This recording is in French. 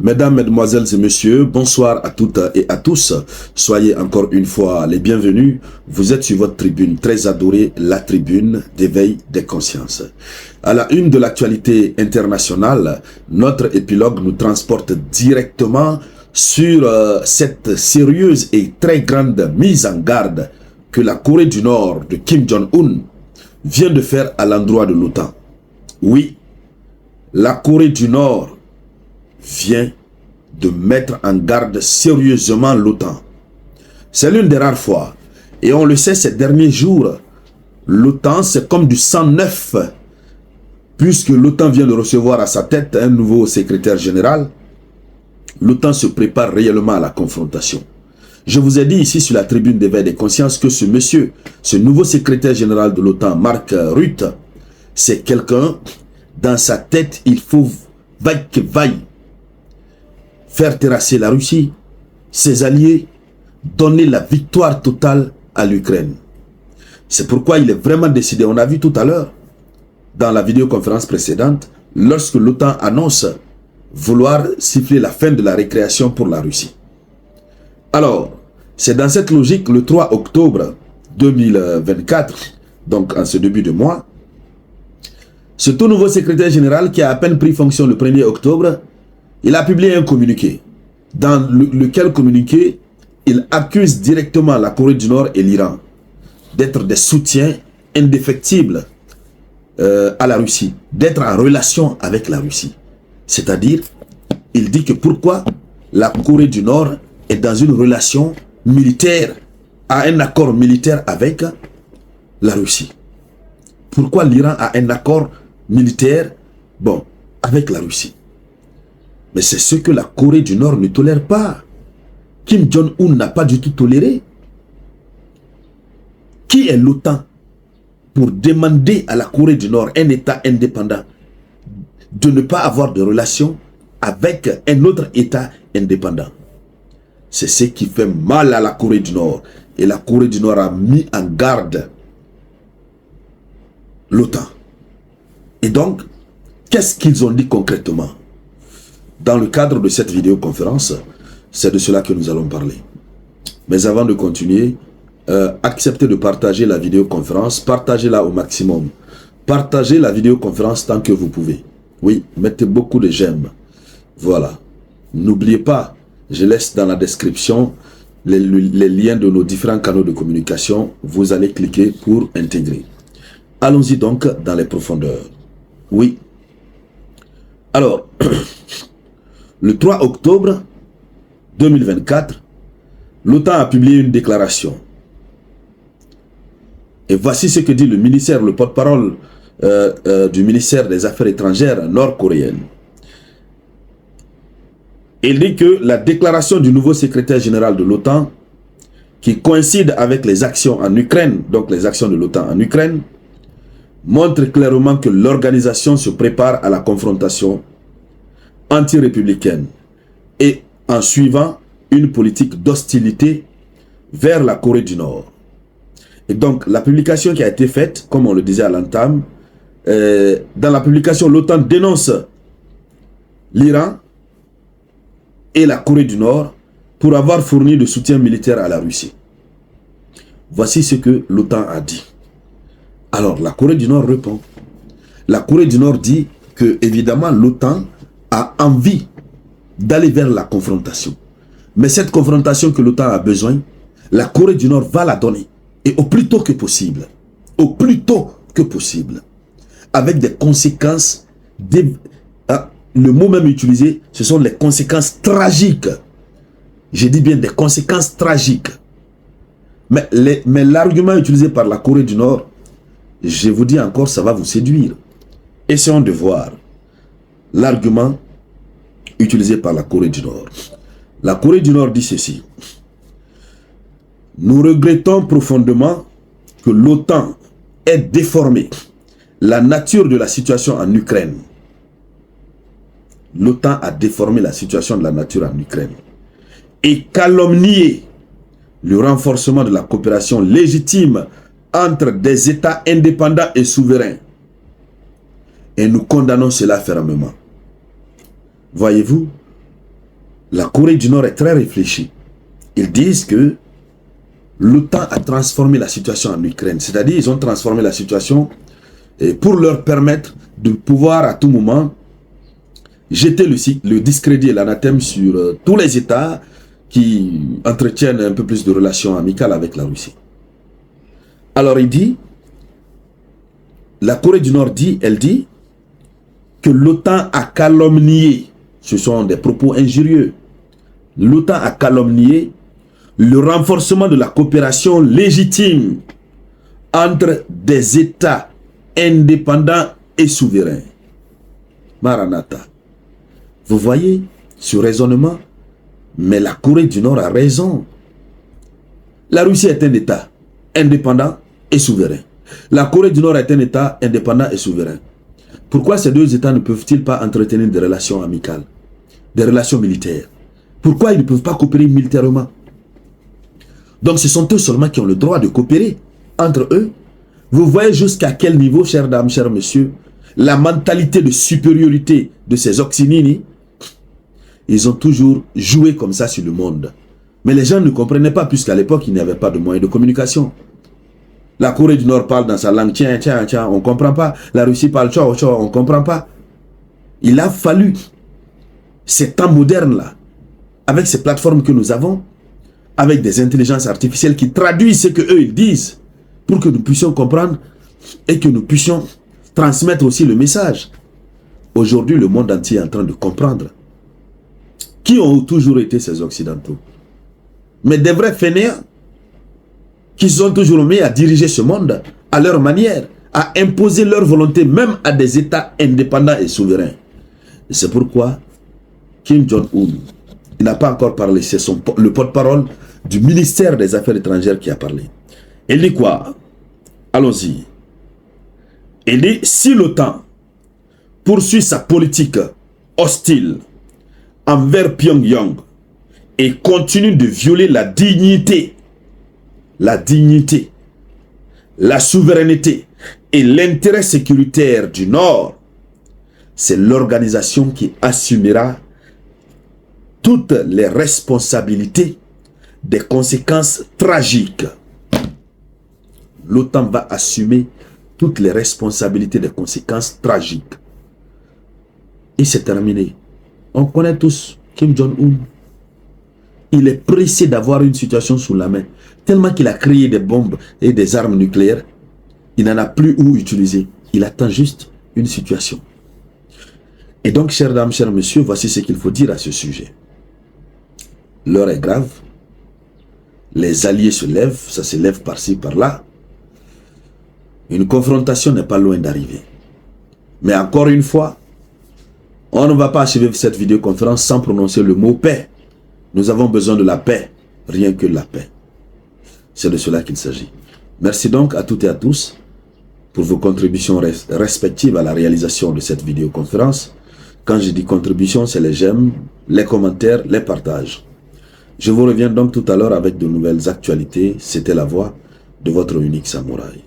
Mesdames, Mesdemoiselles et Messieurs, bonsoir à toutes et à tous. Soyez encore une fois les bienvenus. Vous êtes sur votre tribune très adorée, la tribune d'éveil des consciences. À la une de l'actualité internationale, notre épilogue nous transporte directement sur cette sérieuse et très grande mise en garde que la Corée du Nord de Kim Jong-un vient de faire à l'endroit de l'OTAN. Oui, la Corée du Nord vient de mettre en garde sérieusement l'OTAN. C'est l'une des rares fois, et on le sait ces derniers jours, l'OTAN c'est comme du sang neuf, puisque l'OTAN vient de recevoir à sa tête un nouveau secrétaire général. L'OTAN se prépare réellement à la confrontation. Je vous ai dit ici sur la tribune d'éveil des consciences que ce monsieur, ce nouveau secrétaire général de l'OTAN, Mark Rutte, c'est quelqu'un, dans sa tête, il faut vaille que vaille faire terrasser la Russie, ses alliés, donner la victoire totale à l'Ukraine. C'est pourquoi il est vraiment décidé. On a vu tout à l'heure, dans la vidéoconférence précédente, lorsque l'OTAN annonce vouloir siffler la fin de la récréation pour la Russie. Alors, c'est dans cette logique, le 3 octobre 2024, donc en ce début de mois, ce tout nouveau secrétaire général qui a à peine pris fonction le 1er octobre, il a publié un communiqué, dans lequel communiqué, il accuse directement la Corée du Nord et l'Iran d'être des soutiens indéfectibles à la Russie, d'être en relation avec la Russie. C'est-à-dire, il dit que pourquoi la Corée du Nord est dans une relation militaire, a un accord militaire avec la Russie. Pourquoi l'Iran a un accord militaire, bon, avec la Russie. Mais c'est ce que la Corée du Nord ne tolère pas. Kim Jong-un n'a pas du tout toléré. Qui est l'OTAN pour demander à la Corée du Nord, un État indépendant, de ne pas avoir de relation avec un autre État indépendant? C'est ce qui fait mal à la Corée du Nord. Et la Corée du Nord a mis en garde l'OTAN. Et donc, qu'est-ce qu'ils ont dit concrètement? Dans le cadre de cette vidéoconférence, c'est de cela que nous allons parler. Mais avant de continuer, acceptez de partager la vidéoconférence, partagez-la au maximum. Partagez la vidéoconférence tant que vous pouvez. Oui, mettez beaucoup de j'aime. Voilà. N'oubliez pas, je laisse dans la description les liens de nos différents canaux de communication. Vous allez cliquer pour intégrer. Allons-y donc dans les profondeurs. Oui. Alors, le 3 octobre 2024, l'OTAN a publié une déclaration. Et voici ce que dit le ministère, le porte-parole du ministère des Affaires étrangères nord-coréenne. Il dit que la déclaration du nouveau secrétaire général de l'OTAN, qui coïncide avec les actions en Ukraine, donc les actions de l'OTAN en Ukraine, montre clairement que l'organisation se prépare à la confrontation anti-républicaine et en suivant une politique d'hostilité vers la Corée du Nord. Et donc, la publication qui a été faite, comme on le disait à l'entame, dans la publication, l'OTAN dénonce l'Iran et la Corée du Nord pour avoir fourni de soutien militaire à la Russie. Voici ce que l'OTAN a dit. Alors, la Corée du Nord répond. La Corée du Nord dit que, évidemment, l'OTAN a envie d'aller vers la confrontation. Mais cette confrontation que l'OTAN a besoin, la Corée du Nord va la donner. Et au plus tôt que possible. Au plus tôt que possible. Avec des conséquences, le mot même utilisé, ce sont les conséquences tragiques. Je dis bien des conséquences tragiques. Mais l'argument utilisé par la Corée du Nord, je vous dis encore, ça va vous séduire. Essayons de voir l'argument utilisé par la Corée du Nord. La Corée du Nord dit ceci. Nous regrettons profondément que l'OTAN ait déformé la nature de la situation en Ukraine. L'OTAN a déformé la situation de la nature en Ukraine et calomnié le renforcement de la coopération légitime entre des États indépendants et souverains. Et nous condamnons cela fermement. Voyez-vous, La Corée du Nord est très réfléchie. Ils disent que l'OTAN a transformé la situation en Ukraine. C'est-à-dire ils ont transformé la situation pour leur permettre de pouvoir à tout moment jeter le discrédit et l'anathème sur tous les États qui entretiennent un peu plus de relations amicales avec la Russie. Alors il dit, la Corée du Nord dit, elle dit que l'OTAN a calomnié, ce sont des propos injurieux, l'OTAN a calomnié le renforcement de la coopération légitime entre des États indépendants et souverains. Maranatha. Vous voyez ce raisonnement? Mais la Corée du Nord a raison. La Russie est un État indépendant et souverain. La Corée du Nord est un État indépendant et souverain. Pourquoi ces deux États ne peuvent-ils pas entretenir des relations amicales, des relations militaires? Pourquoi ils ne peuvent pas coopérer militairement? Donc ce sont eux seulement qui ont le droit de coopérer entre eux. Vous voyez jusqu'à quel niveau, chères dames, chers messieurs, la mentalité de supériorité de ces Occinini, ils ont toujours joué comme ça sur le monde. Mais les gens ne comprenaient pas puisqu'à l'époque, il n'y avait pas de moyens de communication. La Corée du Nord parle dans sa langue, tiens, tiens, tiens, on ne comprend pas. La Russie parle, tchao, tchao, on ne comprend pas. Il a fallu ces temps modernes-là, avec ces plateformes que nous avons, avec des intelligences artificielles qui traduisent ce qu'eux ils disent, pour que nous puissions comprendre et que nous puissions transmettre aussi le message. Aujourd'hui, le monde entier est en train de comprendre. Qui ont toujours été ces Occidentaux? Mais des vrais fainéants qui sont toujours mis à diriger ce monde à leur manière, à imposer leur volonté même à des États indépendants et souverains. C'est pourquoi Kim Jong-un, il n'a pas encore parlé, c'est le porte-parole du ministère des Affaires étrangères qui a parlé. Il dit quoi? Allons-y. Il dit, si l'OTAN poursuit sa politique hostile envers Pyongyang et continue de violer la dignité, la souveraineté et l'intérêt sécuritaire du Nord, c'est l'organisation qui assumera toutes les responsabilités des conséquences tragiques. L'OTAN va assumer toutes les responsabilités des conséquences tragiques. Et c'est terminé. On connaît tous Kim Jong-un. Il est pressé d'avoir une situation sous la main. Tellement qu'il a créé des bombes et des armes nucléaires, il n'en a plus où utiliser. Il attend juste une situation. Et donc, chères dames, chers messieurs, voici ce qu'il faut dire à ce sujet. L'heure est grave. Les alliés se lèvent, ça se lève par-ci, par-là. Une confrontation n'est pas loin d'arriver. Mais encore une fois, on ne va pas achever cette vidéoconférence sans prononcer le mot paix. Nous avons besoin de la paix, rien que la paix. C'est de cela qu'il s'agit. Merci donc à toutes et à tous pour vos contributions respectives à la réalisation de cette vidéoconférence. Quand je dis contribution, c'est les j'aime, les commentaires, les partages. Je vous reviens donc tout à l'heure avec de nouvelles actualités. C'était la voix de votre unique samouraï.